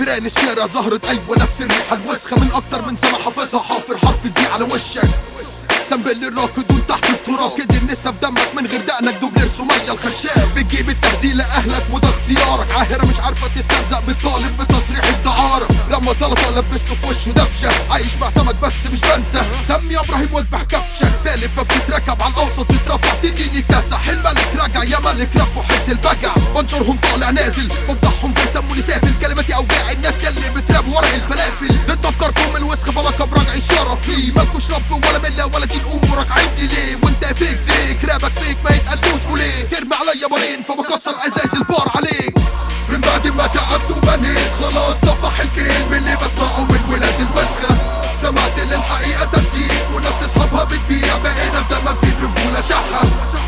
فيران الشارع ظهرت ايوه نفس الريحة الوسخة من اكتر من سنة حافظها حافر حرف الدي على وشك. سنبل الراكدون تحت التراب كده النسا في دمك من غير دقنك دوبلير سمية الخشاب. بتجيب التهزيل لأهلك وده اختيارك. عاهرة مش عارفة تسترزق بالطالب بتصريح الدعارة. لما زلطة لبسته في وشه دبشة. عايش مع سمك بس مش بنسى سمي ابراهيم واذبح كبشة. سالف فبتتركب على الاوسط تترفع تنين يكتسح. الملك راجع يا ملك رب وحد البجع. بنشرهم طالع نازل بفضحهم فيسموني سافل. كلماتي اوجاع الناس يلي بتراب ورق الفلافل. ضد افكاركم الوسخة فلقب راجعي الشرف لي. مالكوش رب ولا ملة ولا دين امورك عندي ليه. وانت فيك دريك رابك فيك ما يتقلوش قوليه. ترمي عليا بارين فبكسر ازاز البار عليك. من بعد ما تعبت وبنيت خلاص طفح الكلم اللي بسمعه من ولاد الوسخة. سمعت للحقيقة تسييف وناس تصحابها بتبيع. بقينا في زمن في الرجولة شحة.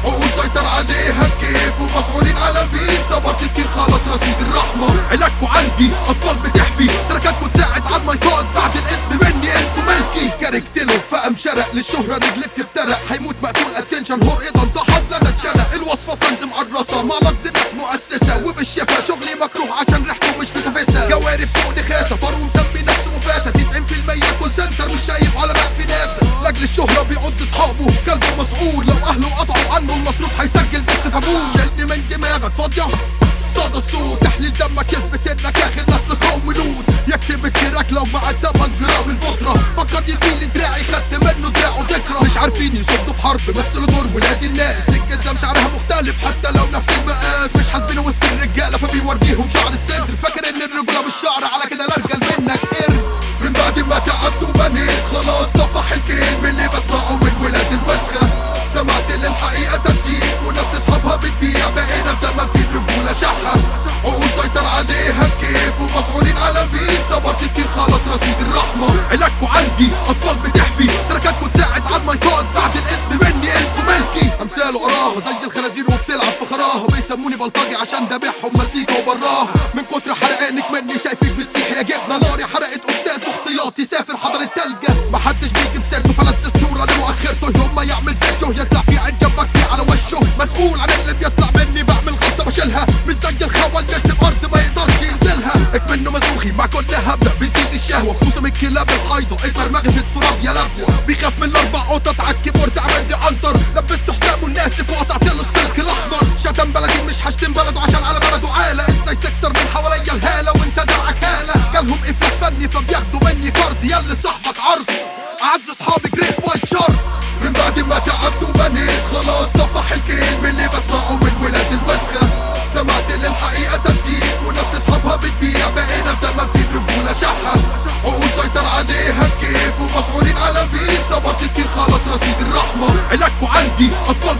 عقول سيطر عليها الكيف ومسعورين على البيف. صبرت كتير خلاص رصيد الرحمة. علاجكوا عندي اطفال بتحبي. تركاتكوا تساعد على المايكات بعد الاذن مني انتوا ملكي. كاركتله فقام شرق للشهرة رجلك تفترق. هيموت مقتول اتنشن هور ايضا انتحر لنا اتشنق. الوصفة فنز معرصة مع نقد ناس مؤسسة. وبالشفا شغلي مكروه عشان ريحته مش فسفسة. جوارف سوق نخاسة فارو مسمي نفسه مفاسة. 90% كول سنتر مش شايف على في ناسة. لاجل الشهرة بيعض اصحابه كلبه مسؤول. لو اهله قطعوا عنه المصروف هيسجل بس في ابوه. شيلني من دماغك فاضية صدى الصوت. تحليل دمك يثبت انك اخر نسل قوم لود. يكتب التراك لو مع 8 جرام البودرة. فكر يديلي دراعي خدت منه دراعه ذكرى. مش عارفين يصدوا في حرب مثلوا دور ولاد الناس. الجزم سعرها مختلف حتى لو نفس المقاس. مش حاسبين وسط الرجالة فبيوريهم شعر الصدر. فاكر ان الرجولة بالشعر على كده الارجل منك قرد. من بعد ما تعبت وبنيت خلاص طفح الكلم اللي بسمعه من ولاد الوسخة. سمعت للحقيقة تسييف وناس تصحابها بتبيع. بقينا في زمن في الرجولة شحة. عقول سيطر عليها الكيف ومسعورين على البيف. صبرت كتير خلاص رصيد الرحمة. علاجكوا عندي اطفال بتحبي. تركاتكوا تساعد على المايكات بعد الاذن مني انتوا ملكي. امثاله قراها زي الخنازير وبتلعب في خراها. بيسموني بلطجي عشان دابحهم مزيكا وبراها. من كتر حرقانك مني شايفك بتسيح يا جبنة. ناري حرقت استاذ احتياطي سافر حضر التلجة. محدش بيجي بسيرته فنزلت صورة لمؤخرته. يوم ما يعمل فيديو يطلع في عين جنبك فيه على وشه. مسؤول عن اللي بيطلع مني بعمل غلطة بشيلها. مش زي الخول يرسم ارض ما يقدرش ينزلها. اكمنه مزوخي مع كل هبدة بتزيد الشهوة. في موسم الكلاب الحايضة اتمرمغي في التراب يا لبوة. بيخاف من الاربع قطط عالكيبورد عمل لي انطر. لبسته حسابه الناسف وقطعت له السلك الاحمر. شتم بلدي مش هشتم بلده عشان على بلده عالة. ازاي تكسر من حواليا الهالة وانت دلعك هالة. كلهم افلاس فني فبياخدوا مني كارد. ياللي صاحبك عرس اعز اصحابي جريت وايت شارك. من بعد ما تعبت وبنيت خلاص طفح الكلم اللي بسمعه من ولاد الوسخة. سمعت للحقيقة تسييف وناس تصحابها بتبيع. بقينا في زمن في الرجولة شحة. عقول سيطر عليها الكيف ومسعورين على البيف. صبرت كتير خلاص رصيد الرحمة. علاجكوا عندي اطفال